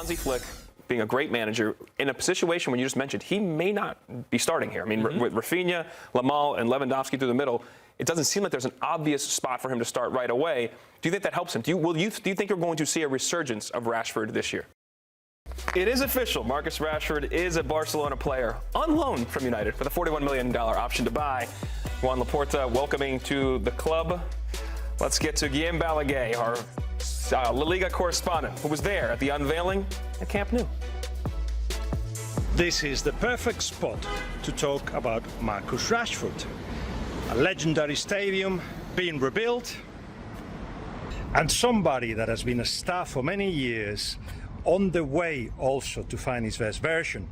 Hansi Flick, being a great manager, in a situation when you just mentioned, he may not be starting here. I mean, with Raphinha, Yamal, and Lewandowski through the middle, it doesn't seem like there's an obvious spot for him to start right away. Do you think that helps him? Do you think you're going to see a resurgence of Rashford this year? It is official. Marcus Rashford is a Barcelona player on loan from United with a $41 million option to buy. Juan Laporta welcoming to the club. Let's get to Guillaume Balaguer, our La Liga correspondent, who was there at the unveiling at Camp Nou. This is the perfect spot to talk about Marcus Rashford. A legendary stadium being rebuilt, and somebody that has been a star for many years on the way also to find his best version.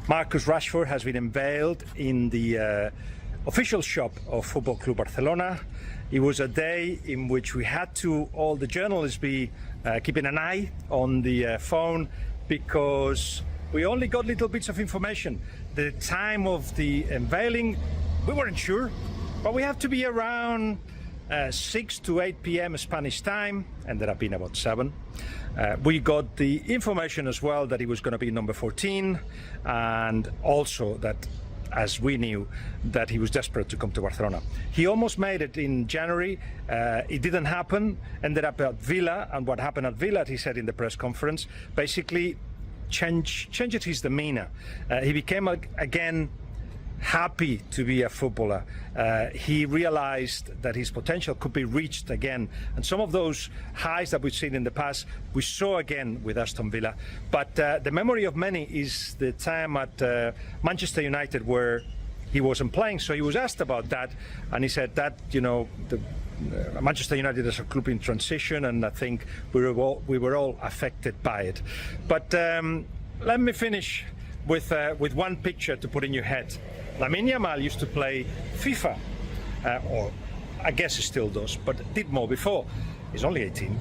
Marcus Rashford has been unveiled in the official shop of Football Club Barcelona. It was a day in which we had to, all the journalists, be keeping an eye on the phone because we only got little bits of information. The time of the unveiling, we weren't sure, but we have to be around 6 to 8 p.m. Spanish time, ended up being about 7. We got the information as well that he was going to be number 14, and also that, as we knew, that he was desperate to come to Barcelona. He almost made it in January. It didn't happen, ended up at Villa, and what happened at Villa, he said in the press conference, basically changed his demeanor. He became again happy to be a footballer. He realized that his potential could be reached again, and some of those highs that we've seen in the past we saw again with Aston Villa. But the memory of many is the time at Manchester United where he wasn't playing. So he was asked about that, and he said that, you know, Manchester United is a club in transition, and I think we were all affected by it. But let me finish with one picture to put in your head. Lamine Yamal used to play FIFA, or I guess he still does, but did more before. He's only 18.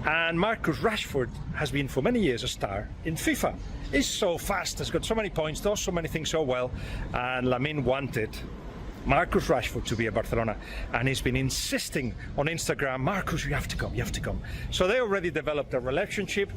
And Marcus Rashford has been for many years a star in FIFA. He's so fast, has got so many points, does so many things so well, and Lamine wanted Marcus Rashford to be at Barcelona, and he's been insisting on Instagram, Marcus, you have to come, you have to come. So they already developed a relationship.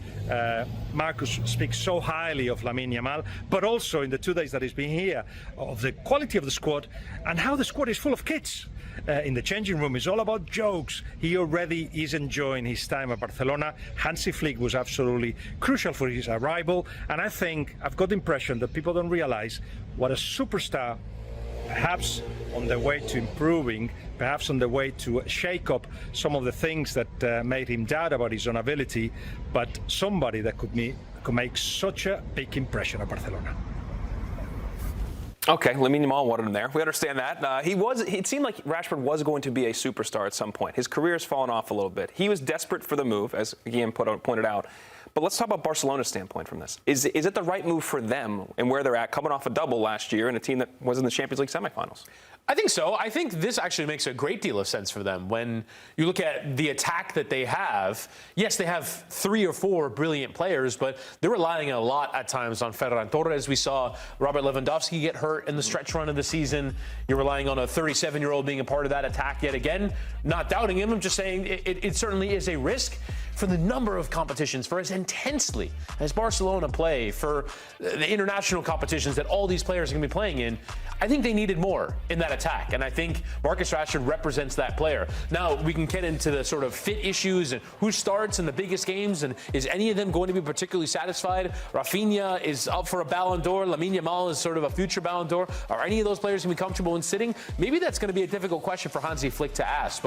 Marcus speaks so highly of Lamine Yamal, but also in the 2 days that he's been here, of the quality of the squad and how the squad is full of kids. In the changing room, it's all about jokes. He already is enjoying his time at Barcelona. Hansi Flick was absolutely crucial for his arrival, and I think I've got the impression that people don't realize what a superstar, perhaps on the way to improving, perhaps on the way to shake up some of the things that made him doubt about his own ability, but somebody that could make such a big impression at Barcelona. Okay, Lamine Yamal wanted him there. We understand that. It seemed like Rashford was going to be a superstar at some point. His career has fallen off a little bit. He was desperate for the move, as Guillaume pointed out. But let's talk about Barcelona's standpoint from this. Is it the right move for them and where they're at, coming off a double last year in a team that was in the Champions League semifinals? I think so. I think this actually makes a great deal of sense for them. When you look at the attack that they have, yes, they have 3 or 4 brilliant players, but they're relying a lot at times on Ferran Torres. We saw Robert Lewandowski get hurt in the stretch run of the season. You're relying on a 37-year-old being a part of that attack yet again. Not doubting him, I'm just saying it certainly is a risk for the number of competitions, for as intensely as Barcelona play, for the international competitions that all these players are going to be playing in. I think they needed more in that attack, and I think Marcus Rashford represents that player. Now, we can get into the sort of fit issues and who starts in the biggest games, and is any of them going to be particularly satisfied? Raphinha is up for a Ballon d'Or. Lamine Yamal is sort of a future Ballon d'Or. Are any of those players going to be comfortable in sitting? Maybe that's going to be a difficult question for Hansi Flick to ask,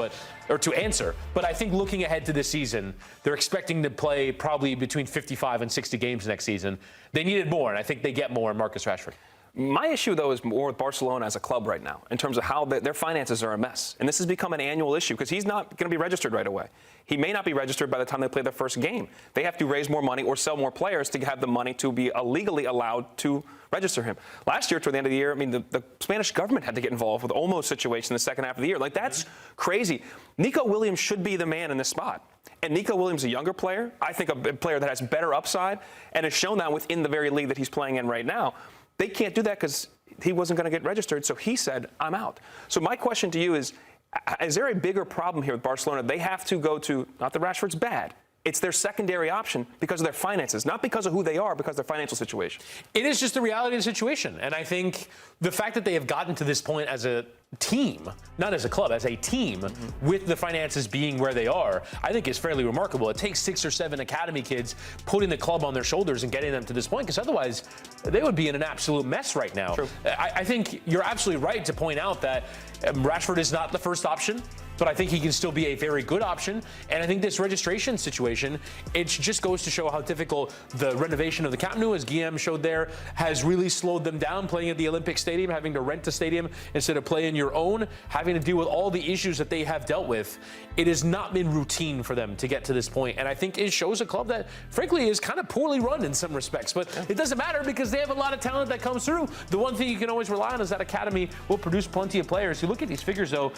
or to answer. But I think looking ahead to this season, they're expecting to play probably between 55 and 60 games next season. They needed more, and I think they get more in Marcus Rashford. My issue, though, is more with Barcelona as a club right now in terms of how their finances are a mess. And this has become an annual issue because he's not going to be registered right away. He may not be registered by the time they play their first game. They have to raise more money or sell more players to have the money to be legally allowed to register him. Last year, toward the end of the year, I mean, the Spanish government had to get involved with the Olmo situation in the second half of the year. Like, that's crazy. Nico Williams should be the man in this spot. And Nico Williams is a younger player. I think a player that has better upside and has shown that within the very league that he's playing in right now. They can't do that because he wasn't going to get registered, so he said, I'm out. So my question to you is there a bigger problem here with Barcelona? They have to go to, not that Rashford's bad, It's their secondary option because of their finances, not because of who they are, because of their financial situation. It is just the reality of the situation. And I think the fact that they have gotten to this point as a team, not as a club, as a team, with the finances being where they are, I think is fairly remarkable. It takes 6 or 7 academy kids putting the club on their shoulders and getting them to this point, because otherwise they would be in an absolute mess right now. True. I think you're absolutely right to point out that Rashford is not the first option, but I think he can still be a very good option. And I think this registration situation, it just goes to show how difficult the renovation of the Camp Nou, as Guillaume showed there, has really slowed them down playing at the Olympic Stadium, having to rent a stadium instead of playing your own, having to deal with all the issues that they have dealt with. It has not been routine for them to get to this point. And I think it shows a club that, frankly, is kind of poorly run in some respects. But it doesn't matter because they have a lot of talent that comes through. The one thing you can always rely on is that academy will produce plenty of players. You look at these figures, though,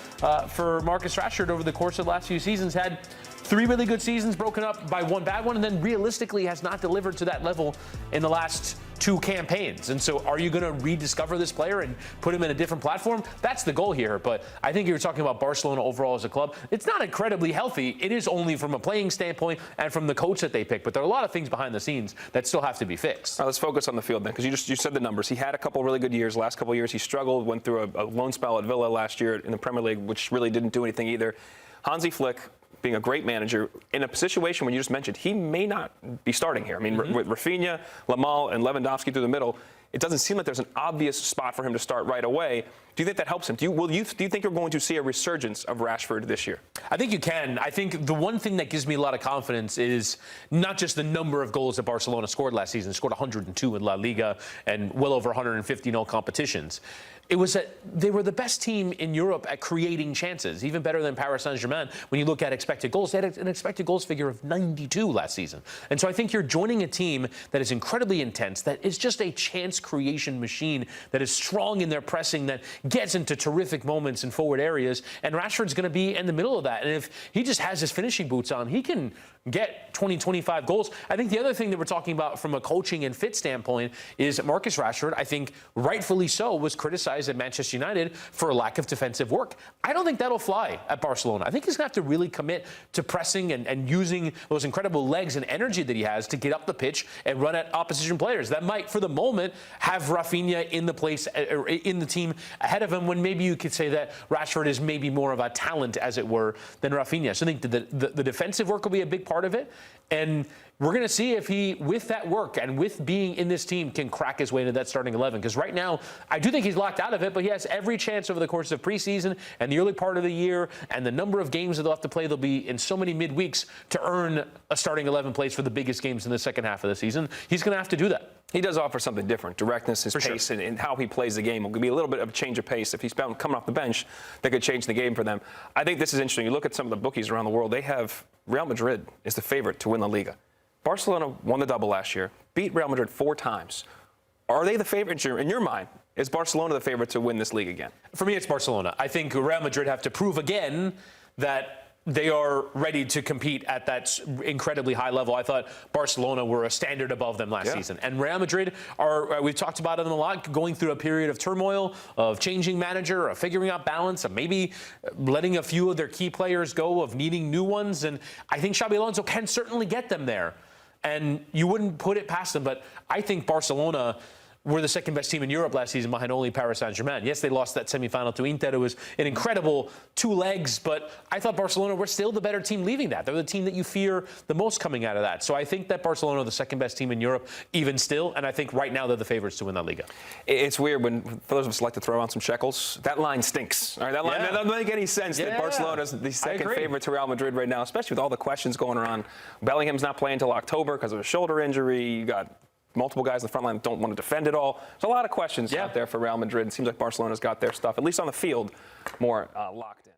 for Marcus Rashford over the course of the last few seasons, had 3 really good seasons broken up by 1 bad one, and then realistically has not delivered to that level in the last 2 campaigns. And so are you going to rediscover this player and put him in a different platform? That's the goal here. But I think you're talking about Barcelona overall as a club. It's not incredibly healthy. It is only from a playing standpoint and from the coach that they pick. But there are a lot of things behind the scenes that still have to be fixed. Now let's focus on the field then, because you said the numbers. He had a couple really good years. Last couple of years he struggled, went through a loan spell at Villa last year in the Premier League, which really didn't do anything either. Hansi Flick, being a great manager, in a situation when you just mentioned, he may not be starting here. I mean, with Raphinha, Yamal, and Lewandowski through the middle, it doesn't seem like there's an obvious spot for him to start right away. Do you think that helps him? Do you think you're going to see a resurgence of Rashford this year? I think you can. I think the one thing that gives me a lot of confidence is not just the number of goals that Barcelona scored last season, scored 102 in La Liga and well over 150 in all competitions. It was that they were the best team in Europe at creating chances, even better than Paris Saint-Germain. When you look at expected goals, they had an expected goals figure of 92 last season. And so I think you're joining a team that is incredibly intense, that is just a chance creation machine, that is strong in their pressing, that gets into terrific moments in forward areas. And Rashford's going to be in the middle of that. And if he just has his finishing boots on, he can get 20, 25 goals. I think the other thing that we're talking about from a coaching and fit standpoint is Marcus Rashford, I think rightfully so, was criticized at Manchester United for a lack of defensive work. I don't think that'll fly at Barcelona. I think he's going to have to really commit to pressing and using those incredible legs and energy that he has to get up the pitch and run at opposition players. That might, for the moment, have Raphinha in the place, or in the team ahead of him, when maybe you could say that Rashford is maybe more of a talent, as it were, than Raphinha. So I think the defensive work will be a big part of it. And we're going to see if he, with that work and with being in this team, can crack his way into that starting 11. Because right now, I do think he's locked out of it, but he has every chance over the course of preseason and the early part of the year and the number of games that they'll have to play. They'll be in so many midweeks to earn a starting 11 place for the biggest games in the second half of the season. He's going to have to do that. He does offer something different. Directness, his pace, and how he plays the game will be a little bit of a change of pace. If he's coming off the bench, that could change the game for them. I think this is interesting. You look at some of the bookies around the world. They have Real Madrid is the favorite to win La Liga. Barcelona won the double last year, beat Real Madrid 4 times. Are they the favorite in your mind? Is Barcelona the favorite to win this league again? For me, it's Barcelona. I think Real Madrid have to prove again that they are ready to compete at that incredibly high level. I thought Barcelona were a standard above them last season. And Real Madrid are, we've talked about them a lot, going through a period of turmoil, of changing manager, of figuring out balance, of maybe letting a few of their key players go, of needing new ones. And I think Xabi Alonso can certainly get them there. And you wouldn't put it past them, but I think Barcelona were the second best team in Europe last season behind only Paris Saint-Germain. Yes, they lost that semifinal to Inter. It was an incredible 2 legs, but I thought Barcelona were still the better team leaving that. They're the team that you fear the most coming out of that. So I think that Barcelona are the second best team in Europe, even still, and I think right now they're the favorites to win that Liga. It's weird when, for those of us who like to throw on some shekels, that line stinks. All right, that line doesn't make any sense that Barcelona is the second favorite to Real Madrid right now, especially with all the questions going around. Bellingham's not playing until October because of a shoulder injury. You got multiple guys in the front line that don't want to defend it all. There's a lot of questions out there for Real Madrid. It seems like Barcelona's got their stuff, at least on the field, more locked in.